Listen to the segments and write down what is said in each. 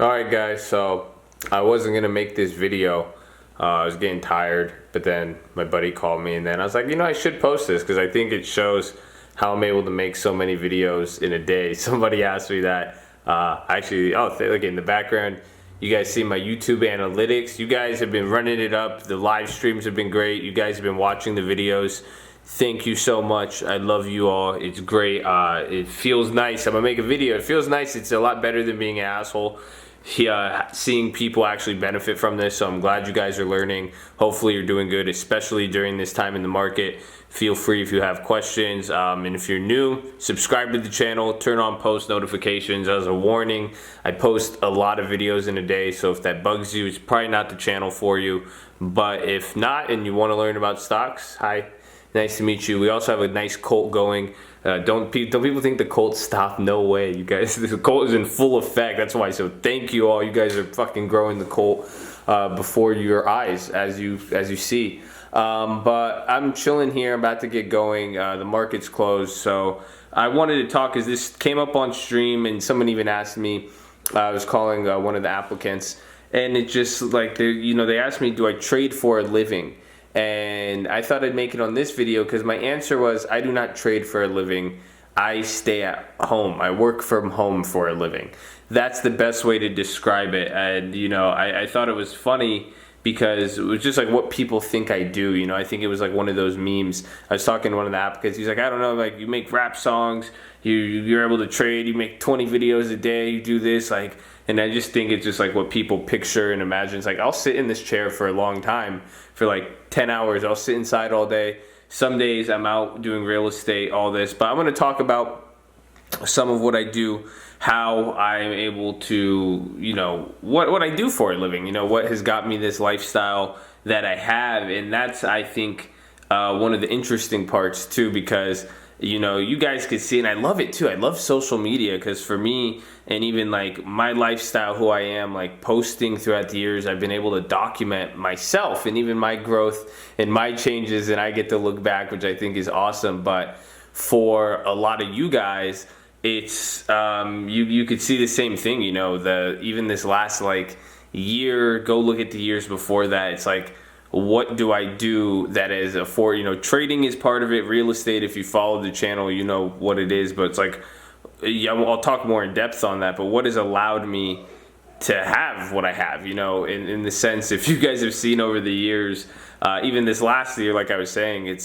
Alright guys, so I wasn't gonna make this video. I was getting tired, but then my buddy called me and then I was like, I should post this because I think it shows how I'm able to make so many videos in a day. Somebody asked me that. Look in the background, you guys see my YouTube analytics. You guys have been running it up. The live streams have been great. You guys have been watching the videos. Thank you so much. I love you all. It's great. It feels nice. I'm gonna make a video. It feels nice. It's a lot better than being an asshole. Seeing people actually benefit from this, so I'm glad you guys are learning. Hopefully you're doing good, especially during this time in the market. Feel free if you have questions, and if you're new, subscribe to the channel, turn on post notifications. As a warning, I post a lot of videos in a day, so if that bugs you, it's probably not the channel for you. But if not and you want to learn about stocks, hi, nice to meet you. We also have a nice cult going. Don't people think the cult stopped? No way, you guys. The cult is in full effect. That's why. So thank you all. You guys are fucking growing the cult before your eyes, as you see. But I'm chilling here. I'm about to get going. The market's closed, so I wanted to talk because this came up on stream, and someone even asked me. I was calling one of the applicants, and it just like they asked me, do I trade for a living? And I thought I'd make it on this video because my answer was I do not trade for a living. I stay at home. I work from home for a living. That's the best way to describe it. And I thought it was funny because it was just like what people think I do. I think it was like one of those memes. I was talking to one of the applicants. He's like, I don't know, like you make rap songs, you're able to trade, you make 20 videos a day, you do this, like. And I just think it's just like what people picture and imagine. It's like I'll sit in this chair for a long time, for like 10 hours. I'll sit inside all day. Some days I'm out doing real estate, all this. But I'm going to talk about some of what I do, how I'm able to, what I do for a living, what has got me this lifestyle that I have. And that's, I think, one of the interesting parts too, because you guys could see, and I love it too. I love social media because for me, and even like my lifestyle, who I am, like posting throughout the years, I've been able to document myself and even my growth and my changes, and I get to look back, which I think is awesome. But for a lot of you guys, it's you could see the same thing. Even this last like year, go look at the years before that. It's like, what do I do that is trading is part of it, real estate, if you follow the channel, you know what it is, but it's like, I'll talk more in depth on that, but what has allowed me to have what I have, in the sense, if you guys have seen over the years, even this last year, like I was saying,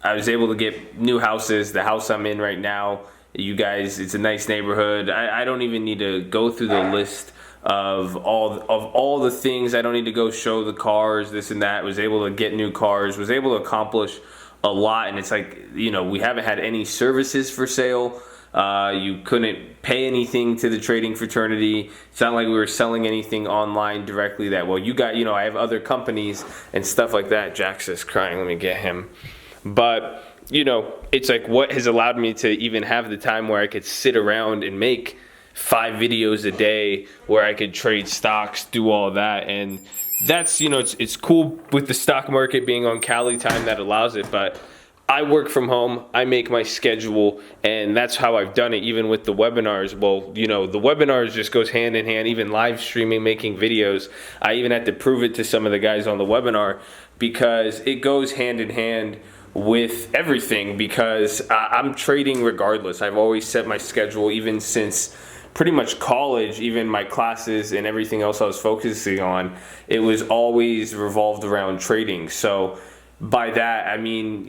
I was able to get new houses. The house I'm in right now, you guys, it's a nice neighborhood. I don't even need to go through the list of all the things. I don't need to go show the cars, this and that. Was able to get new cars, was able to accomplish a lot. And it's like, we haven't had any services for sale. You couldn't pay anything to the trading fraternity. It's not like we were selling anything online directly that, well, you got, I have other companies and stuff like that. Jax is crying, let me get him. But it's like what has allowed me to even have the time where I could sit around and make 5 videos a day, where I could trade stocks, do all that. And that's, it's cool with the stock market being on Cali time that allows it. But I work from home, I make my schedule, and that's how I've done it, even with the webinars. Well, the webinars just goes hand in hand, even live streaming, making videos. I even had to prove it to some of the guys on the webinar because it goes hand in hand with everything, because I'm trading regardless. I've always set my schedule, even since pretty much college, even my classes and everything else I was focusing on, it was always revolved around trading. So by that, I mean,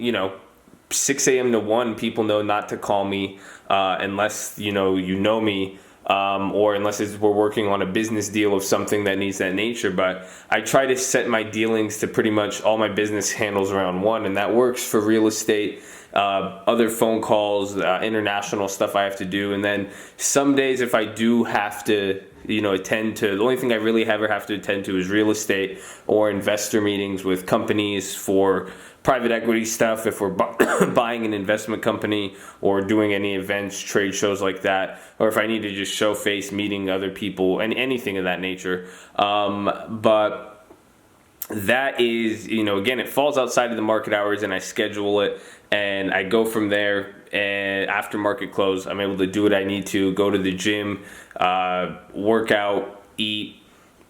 6 a.m. to 1, people know not to call me unless, you know me, or unless we're working on a business deal of something that needs that nature. But I try to set my dealings to pretty much all my business handles around 1, and that works for real estate, other phone calls, international stuff I have to do. And then some days if I do have to, attend to, the only thing I really ever have to attend to is real estate or investor meetings with companies for private equity stuff, if we're buying an investment company or doing any events, trade shows like that, or if I need to just show face, meeting other people and anything of that nature. But that is, again, it falls outside of the market hours, and I schedule it and I go from there. And after market close, I'm able to do what I need to, go to the gym, work out, eat,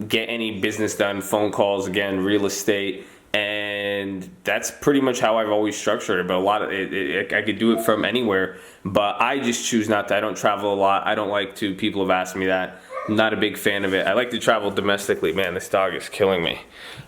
get any business done, phone calls, again, real estate. And that's pretty much how I've always structured it. But a lot of it, I could do it from anywhere, but I just choose not to. I don't travel a lot. I don't like to. People have asked me that. I'm not a big fan of it. I like to travel domestically. Man, this dog is killing me.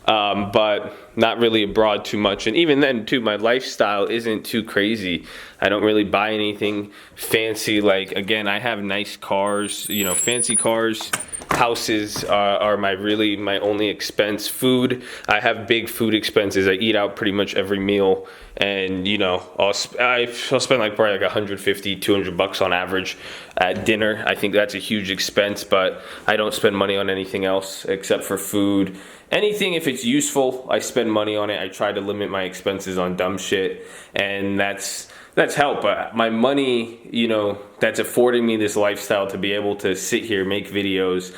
But not really abroad too much. And even then, too, my lifestyle isn't too crazy. I don't really buy anything fancy. Like, again, I have nice cars, you know, fancy cars. Houses are my only expense. Food, I have big food expenses. I eat out pretty much every meal, and you know, I'll spend like probably like 150, 200 bucks on average at dinner. I think that's a huge expense, but I don't spend money on anything else except for food. Anything, if it's useful, I spend money on it. I try to limit my expenses on dumb shit, and that's helped. But my money, you know, that's affording me this lifestyle to be able to sit here, make videos.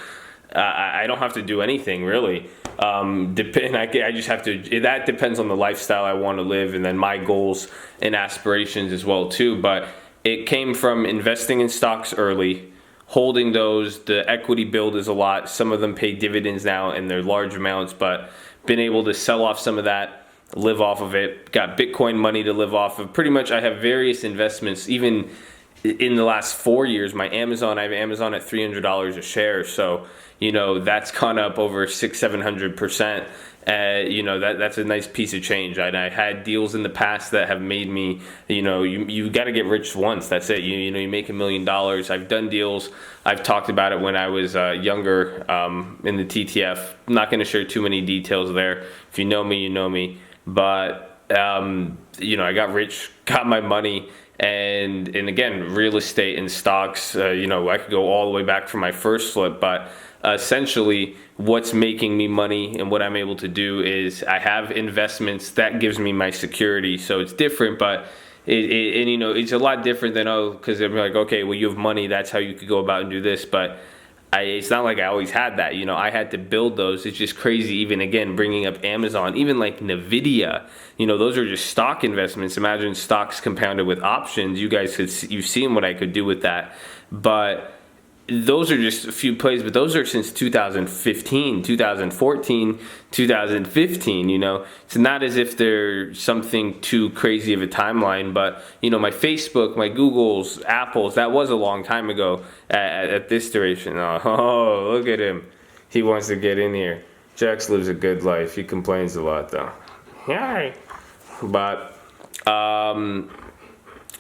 I don't have to do anything really. I just have to. That depends on the lifestyle I want to live, and then my goals and aspirations as well too. But it came from investing in stocks early, holding those. The equity build is a lot. Some of them pay dividends now, and they're large amounts. But been able to sell off some of that, live off of it. Got Bitcoin money to live off of. Pretty much I have various investments. Even in the last 4 years, I have Amazon at $300 a share. So, you know, that's gone up over 600-700%. You know, that's a nice piece of change. And I had deals in the past that have made me, you know, you got to get rich once. That's it. You know, you make $1 million. I've done deals. I've talked about it when I was younger in the TTF. I'm not going to share too many details there. If you know me, you know me. But, you know, I got rich, got my money. And again, real estate and stocks, you know, I could go all the way back from my first flip, but essentially what's making me money and what I'm able to do is I have investments that gives me my security. So it's different, but and you know, it's a lot different than, because they're like, okay, well, you have money, that's how you could go about and do this. But it's not like I always had that, you know, I had to build those. It's just crazy. Even again, bringing up Amazon, even like Nvidia, you know, those are just stock investments. Imagine stocks compounded with options. You guys you've seen what I could do with that. But those are just a few plays, but those are since 2015, 2014, 2015, you know. It's not as if they're something too crazy of a timeline, but, you know, my Facebook, my Googles, Apples, that was a long time ago at this duration. Oh, look at him. He wants to get in here. Jax lives a good life. He complains a lot, though. Yay. But,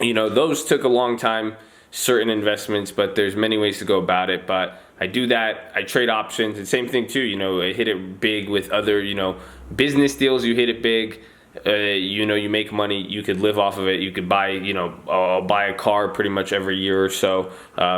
you know, those took a long time. Certain investments, but there's many ways to go about it. But I do that. I trade options. And same thing too, you know, I hit it big with other, you know, business deals. You hit it big, you know, you make money, you could live off of it. You could buy, you know, I'll buy a car pretty much every year or so,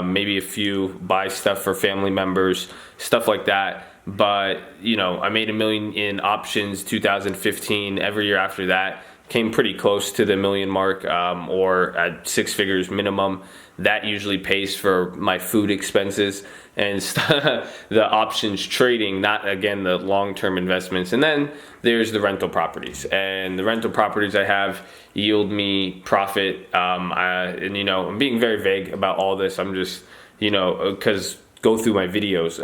maybe a few, buy stuff for family members, stuff like that. But, you know, I made $1 million in options 2015. Every year after that came pretty close to the $1 million mark, or at 6 figures minimum. That usually pays for my food expenses and the options trading, not again the long-term investments. And then there's the rental properties, and the rental properties I have yield me profit. And you know, I'm being very vague about all this. I'm just, you know, because go through my videos.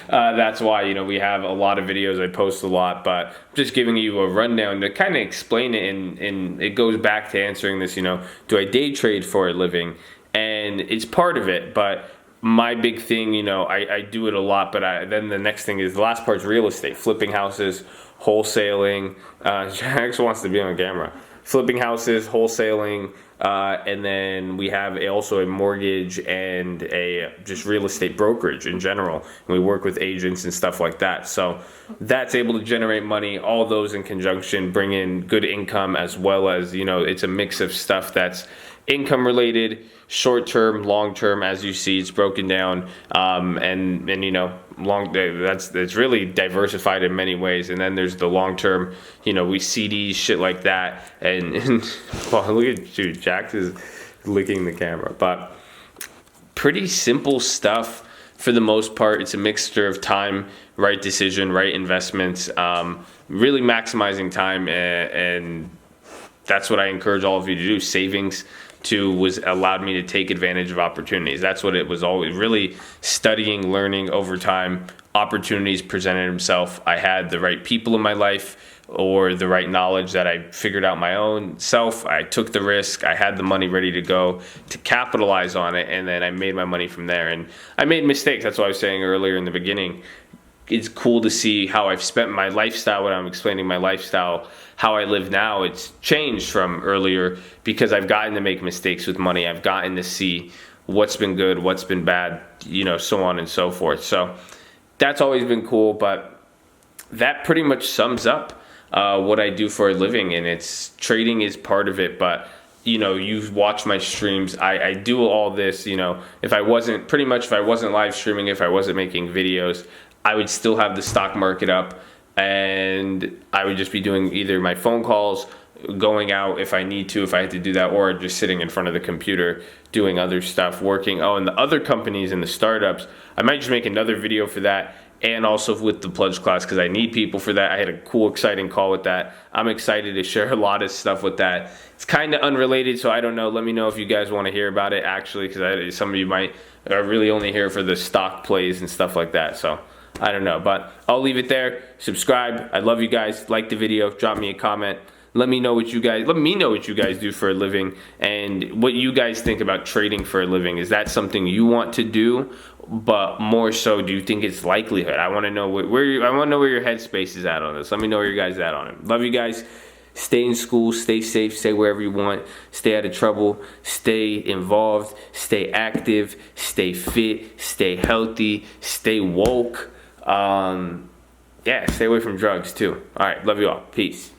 That's why, you know, we have a lot of videos. I post a lot, but I'm just giving you a rundown to kind of explain it. And it goes back to answering this, you know, do I day trade for a living? And it's part of it, but my big thing, you know, I do it a lot, but then the next thing is, the last part is real estate, flipping houses, wholesaling. Jax wants to be on camera. Flipping houses, wholesaling, and then we have also a mortgage and a just real estate brokerage in general. And we work with agents and stuff like that. So that's able to generate money. All those in conjunction bring in good income, as well as, you know, it's a mix of stuff that's income related, short term, long term. As you see, it's broken down, and you know, it's really diversified in many ways. And then there's the long term, you know, we CDs, shit like that. And well, look at you, Jax is licking the camera. But pretty simple stuff for the most part. It's a mixture of time, right decision, right investments, really maximizing time, and that's what I encourage all of you to do. Savings, was allowed me to take advantage of opportunities. That's what it was always, really studying, learning over time. Opportunities presented themselves. I had the right people in my life or the right knowledge that I figured out my own self. I took the risk. I had the money ready to go to capitalize on it, and then I made my money from there. And I made mistakes. That's what I was saying earlier in the beginning. It's cool to see how I've spent my lifestyle when I'm explaining my lifestyle, how I live now. It's changed from earlier because I've gotten to make mistakes with money. I've gotten to see what's been good, what's been bad, you know, so on and so forth. So that's always been cool, but that pretty much sums up what I do for a living, and it's trading is part of it. But you know, you've watched my streams. I do all this, you know, if I wasn't live streaming, if I wasn't making videos, I would still have the stock market up, and I would just be doing either my phone calls, going out if I need to, if I had to do that, or just sitting in front of the computer doing other stuff, working. Oh, and the other companies and the startups, I might just make another video for that, and also with the pledge class, because I need people for that. I had a cool, exciting call with that. I'm excited to share a lot of stuff with that. It's kind of unrelated, so I don't know. Let me know if you guys want to hear about it, actually, because some of you might are really only here for the stock plays and stuff like that. So I don't know, but I'll leave it there. Subscribe. I love you guys. Like the video. Drop me a comment. Let me know what you guys do for a living, and what you guys think about trading for a living. Is that something you want to do? But more so, do you think it's likelihood? I want to know where your headspace is at on this. Let me know where you guys at on it. Love you guys. Stay in school, stay safe, stay wherever you want, stay out of trouble, stay involved, stay active, stay fit, stay healthy, stay woke. Yeah, stay away from drugs too. All right, love you all. Peace.